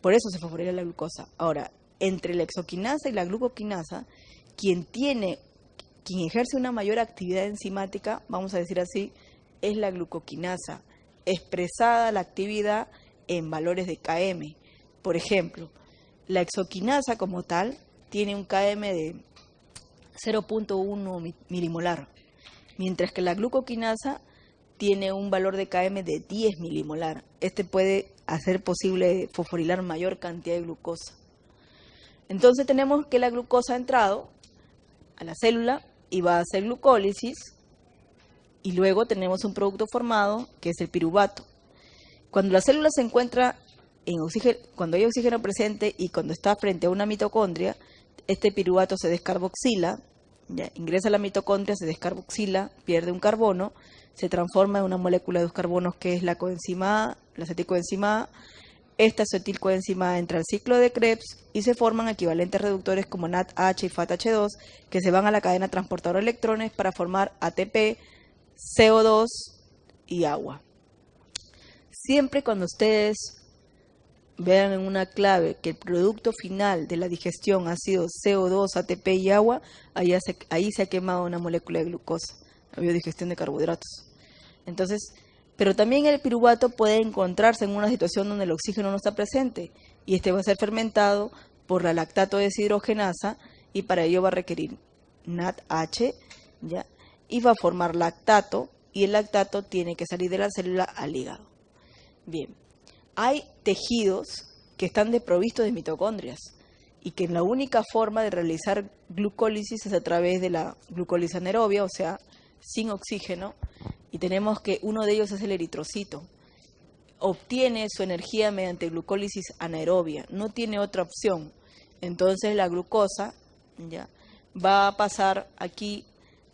Por eso se fosforila la glucosa. Ahora, entre la exoquinasa y la glucoquinasa, quien ejerce una mayor actividad enzimática, vamos a decir así, es la glucoquinasa, expresada la actividad en valores de km. Por ejemplo, la exoquinasa como tal tiene un km de 0.1 milimolar, mientras que la glucoquinasa tiene un valor de km de 10 milimolar. Este puede hacer posible fosforilar mayor cantidad de glucosa. Entonces tenemos que la glucosa ha entrado a la célula y va a hacer glucólisis, y luego tenemos un producto formado que es el piruvato. Cuando la célula se encuentra en oxígeno, cuando hay oxígeno presente y cuando está frente a una mitocondria, este piruvato se descarboxila, ya, ingresa a la mitocondria, se descarboxila, pierde un carbono, se transforma en una molécula de 2 carbonos que es la coenzima A, la acetilcoenzima A. Esta acetilcoenzima A entra al ciclo de Krebs y se forman equivalentes reductores como NADH y FATH2 que se van a la cadena transportadora de electrones para formar ATP, CO2 y agua. Siempre cuando ustedes vean en una clave que el producto final de la digestión ha sido CO2, ATP y agua, ahí se ha quemado una molécula de glucosa, la biodigestión de carbohidratos. Entonces, pero también el piruvato puede encontrarse en una situación donde el oxígeno no está presente y este va a ser fermentado por la lactato deshidrogenasa y para ello va a requerir NADH, ¿ya? Y va a formar lactato y el lactato tiene que salir de la célula al hígado. Bien, hay tejidos que están desprovistos de mitocondrias y que la única forma de realizar glucólisis es a través de la glucólisis anaerobia, o sea, sin oxígeno, y tenemos que uno de ellos es el eritrocito. Obtiene su energía mediante glucólisis anaerobia, no tiene otra opción. Entonces la glucosa ya va a pasar aquí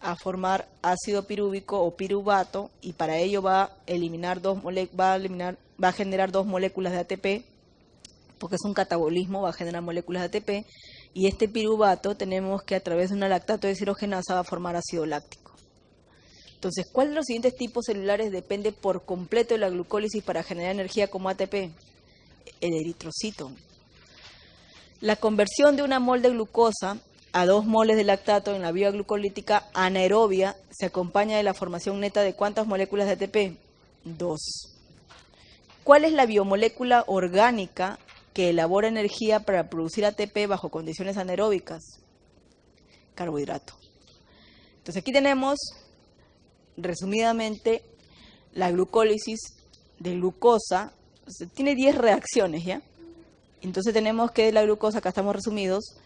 a formar ácido pirúvico o piruvato, y para ello va a generar dos moléculas de ATP, porque es un catabolismo, va a generar moléculas de ATP, y este piruvato tenemos que a través de una lactato deshidrogenasa va a formar ácido láctico. Entonces, ¿cuál de los siguientes tipos celulares depende por completo de la glucólisis para generar energía como ATP? El eritrocito. La conversión de una mol de glucosa a 2 moles de lactato en la vía glucolítica anaerobia se acompaña de la formación neta de ¿cuántas moléculas de ATP? 2. ¿Cuál es la biomolécula orgánica que elabora energía para producir ATP bajo condiciones anaeróbicas? Carbohidrato. Entonces aquí tenemos, resumidamente, la glucólisis de glucosa. Tiene 10 reacciones, ¿ya? Entonces tenemos que la glucosa, acá estamos resumidos,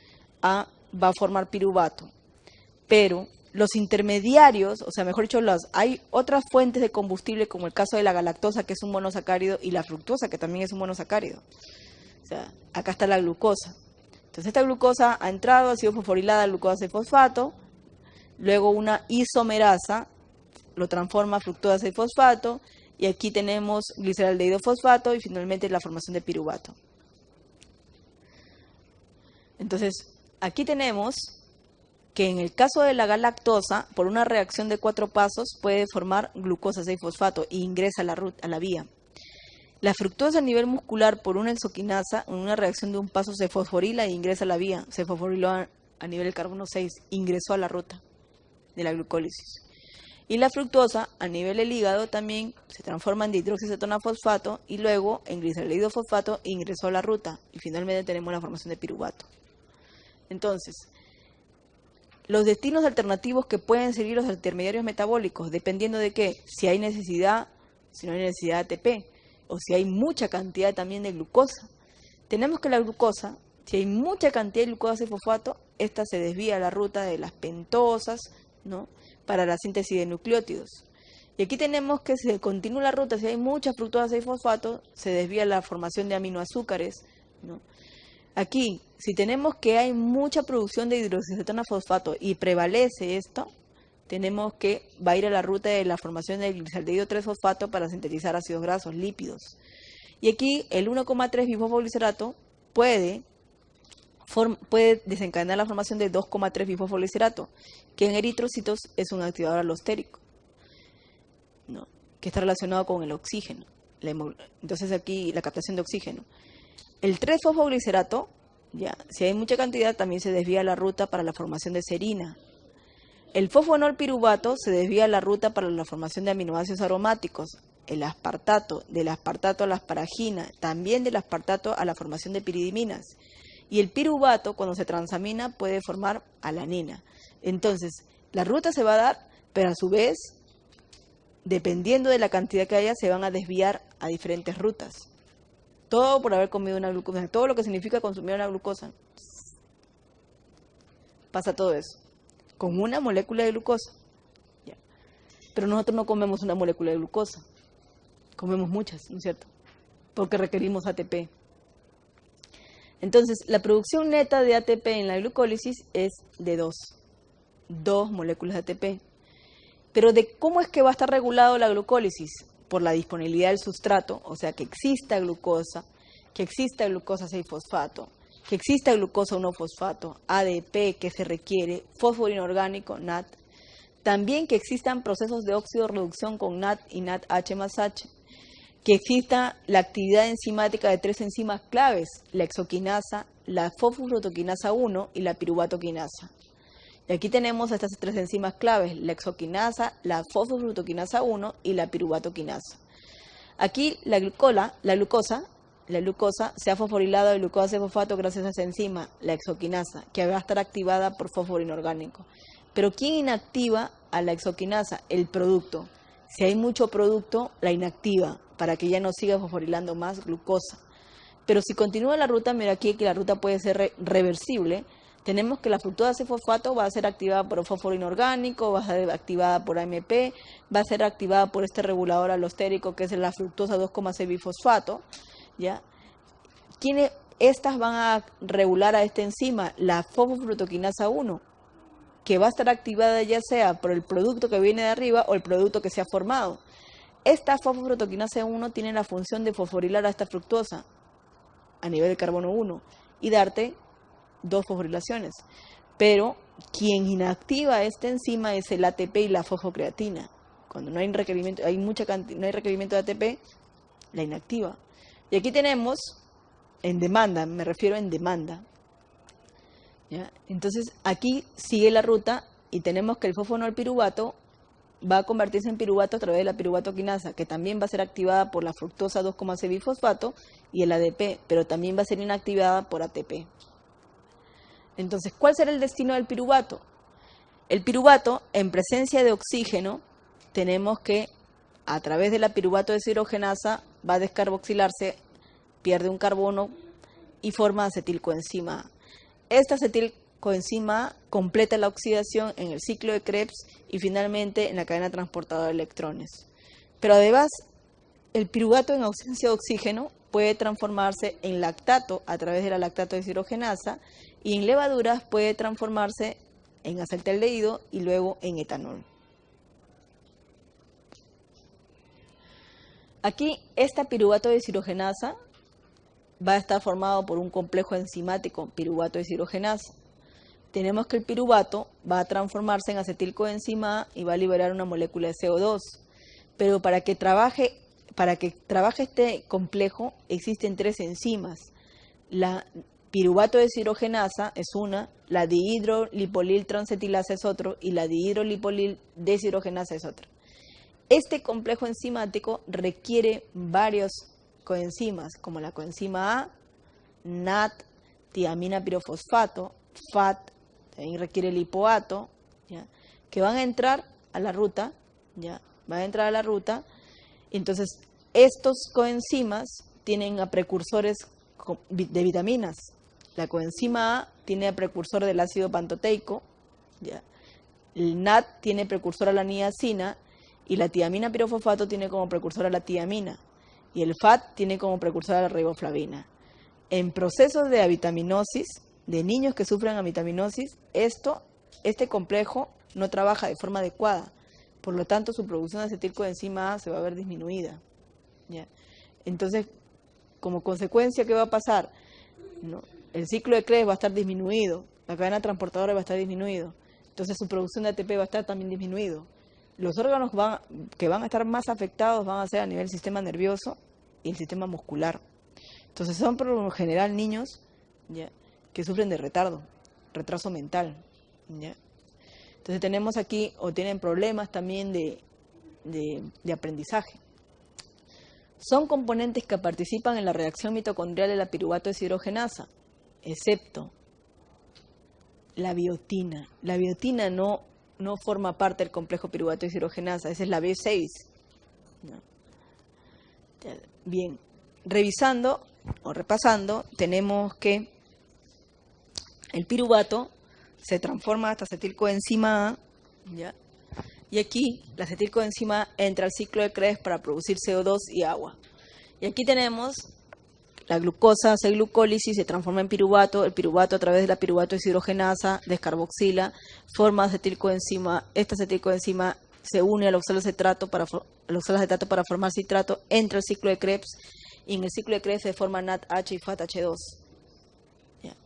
va a formar piruvato. Pero los intermediarios, o sea, mejor dicho, hay otras fuentes de combustible, como el caso de la galactosa, que es un monosacárido, y la fructosa, que también es un monosacárido. O sea, acá está la glucosa. Entonces esta glucosa ha entrado, ha sido fosforilada a glucosa y fosfato, luego una isomerasa lo transforma a fructosa y fosfato, y aquí tenemos gliceraldehído fosfato y finalmente la formación de piruvato. Entonces, aquí tenemos que en el caso de la galactosa, por una reacción de 4 pasos, puede formar glucosa 6-fosfato e ingresa a la vía. La fructosa a nivel muscular, por una hexoquinasa, en una reacción de un paso, se fosforila e ingresa a la vía. Se fosforiló a nivel del carbono 6, ingresó a la ruta de la glucólisis. Y la fructosa, a nivel del hígado, también se transforma en dihidroxicetona fosfato y luego en gliceraldehído fosfato e ingresó a la ruta. Y finalmente tenemos la formación de piruvato. Entonces, los destinos alternativos que pueden seguir los intermediarios metabólicos, dependiendo de qué, si hay necesidad, si no hay necesidad de ATP, o si hay mucha cantidad también de glucosa. Tenemos que la glucosa, si hay mucha cantidad de glucosa y fosfato, esta se desvía a la ruta de las pentosas, ¿no?, para la síntesis de nucleótidos. Y aquí tenemos que si continúa la ruta, si hay mucha fructosa y fosfato, se desvía a la formación de aminoazúcares, ¿no? Aquí, si tenemos que hay mucha producción de hidroxicetona fosfato y prevalece esto, tenemos que va a ir a la ruta de la formación del glicaldehído 3-fosfato para sintetizar ácidos grasos, lípidos. Y aquí el 1,3 bifosfoglicerato puede desencadenar la formación de 2,3 bifosfoglicerato, que en eritrocitos es un activador alostérico, ¿no?, que está relacionado con el oxígeno. Entonces aquí la captación de oxígeno. El 3-fosfoglicerato, ya, si hay mucha cantidad, también se desvía la ruta para la formación de serina. El fosfonol piruvato se desvía la ruta para la formación de aminoácidos aromáticos. El aspartato, del aspartato a la asparagina, también del aspartato a la formación de piridiminas. Y el piruvato, cuando se transamina, puede formar alanina. Entonces, la ruta se va a dar, pero a su vez, dependiendo de la cantidad que haya, se van a desviar a diferentes rutas. Todo por haber comido una glucosa, todo lo que significa consumir una glucosa. Pasa todo eso, con una molécula de glucosa. Ya. Pero nosotros no comemos una molécula de glucosa, comemos muchas, ¿no es cierto? Porque requerimos ATP. Entonces, la producción neta de ATP en la glucólisis es de 2 moléculas de ATP. Pero ¿de cómo es que va a estar regulado la glucólisis? Por la disponibilidad del sustrato, o sea, que exista glucosa 6-fosfato, que exista glucosa 1-fosfato, ADP que se requiere, fósforo inorgánico, NAT, también que existan procesos de óxido-reducción con NAT y NADH+H, que exista la actividad enzimática de 3 enzimas claves, la hexoquinasa, la fosfofrutoquinasa 1 y la piruvatoquinasa. Y aquí tenemos estas 3 enzimas claves, la hexoquinasa, la fosfofrutoquinasa 1 y la piruvatoquinasa. Aquí la glucosa se ha fosforilado a glucosa 6-fosfato gracias a esa enzima, la hexoquinasa, que va a estar activada por fósforo inorgánico. Pero ¿quién inactiva a la hexoquinasa? El producto. Si hay mucho producto, la inactiva, para que ya no siga fosforilando más glucosa. Pero si continúa la ruta, mira aquí que la ruta puede ser reversible, tenemos que la fructosa 6-fosfato va a ser activada por el fósforo inorgánico, va a ser activada por AMP, va a ser activada por este regulador alostérico que es la fructosa 2,6-bifosfato, ¿ya? Estas van a regular a esta enzima, la fosfofrutoquinasa 1, que va a estar activada ya sea por el producto que viene de arriba o el producto que se ha formado. Esta fosfofrutoquinasa 1 tiene la función de fosforilar a esta fructosa a nivel de carbono 1 y darte 2 fosforilaciones. Pero quien inactiva esta enzima es el ATP y la fosfocreatina. Cuando no hay requerimiento, no hay requerimiento de ATP, la inactiva. Y aquí tenemos en demanda, me refiero en demanda. ¿Ya? Entonces aquí sigue la ruta y tenemos que el fosfonolpiruvato va a convertirse en piruvato a través de la piruvatoquinasa, que también va a ser activada por la fructosa 2,6-bifosfato y el ADP, pero también va a ser inactivada por ATP. Entonces, ¿cuál será el destino del piruvato? El piruvato, en presencia de oxígeno, tenemos que, a través de la piruvato deshidrogenasa, va a descarboxilarse, pierde un carbono y forma acetilcoenzima A. Esta acetilcoenzima A completa la oxidación en el ciclo de Krebs y finalmente en la cadena transportadora de electrones. Pero además, el piruvato en ausencia de oxígeno puede transformarse en lactato a través de la lactato deshidrogenasa y en levaduras puede transformarse en acetaldeído y luego en etanol. Aquí esta piruvato deshidrogenasa va a estar formado por un complejo enzimático piruvato deshidrogenasa. Tenemos que el piruvato va a transformarse en acetilcoenzima A y va a liberar una molécula de CO2. Pero para que trabaje este complejo existen 3 enzimas. La piruvato deshidrogenasa es una, la dihidrolipolil transetilasa es otro y la dihidrolipolil deshidrogenasa es otra. Este complejo enzimático requiere varios coenzimas, como la coenzima A, NAT, tiamina pirofosfato, FAT, también requiere lipoato, ¿ya? Que van a entrar a la ruta, ¿ya? Van a entrar a la ruta. Entonces, estos coenzimas tienen a precursores de vitaminas. La coenzima A tiene a precursor del ácido pantoteico, ¿ya? El NAT tiene precursor a la niacina y la tiamina pirofosfato tiene como precursor a la tiamina. Y el FAT tiene como precursor a la riboflavina. En procesos de avitaminosis, de niños que sufren avitaminosis, este complejo no trabaja de forma adecuada. Por lo tanto, su producción de acetilcoenzima A se va a ver disminuida. ¿Ya? Entonces, como consecuencia, ¿qué va a pasar? ¿No? El ciclo de Krebs va a estar disminuido, la cadena transportadora va a estar disminuido. Entonces, su producción de ATP va a estar también disminuido. Los órganos que van a estar más afectados van a ser a nivel sistema nervioso y el sistema muscular. Entonces son por lo general niños, ¿ya?, que sufren de retraso mental, ¿ya? Entonces tenemos aquí, o tienen problemas también de aprendizaje. Son componentes que participan en la reacción mitocondrial de la piruvato deshidrogenasa, excepto la biotina. La biotina no forma parte del complejo piruvato deshidrogenasa, esa es la B6. ¿No? Bien, revisando o repasando, tenemos que el piruvato se transforma hasta acetilcoenzima A, ¿ya? Y aquí la acetilcoenzima A entra al ciclo de Krebs para producir CO2 y agua. Y aquí tenemos la glucosa, hace glucólisis, se transforma en piruvato, el piruvato a través de la piruvato deshidrogenasa descarboxila, forma acetilcoenzima, esta acetilcoenzima se une al oxaloacetato para formar citrato, entra al ciclo de Krebs y en el ciclo de Krebs se forma NADH y FATH2. ¿Ya?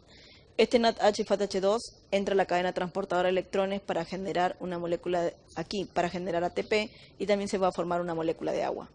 Este NADH y FATH2 entra a la cadena transportadora de electrones para generar una molécula para generar ATP y también se va a formar una molécula de agua.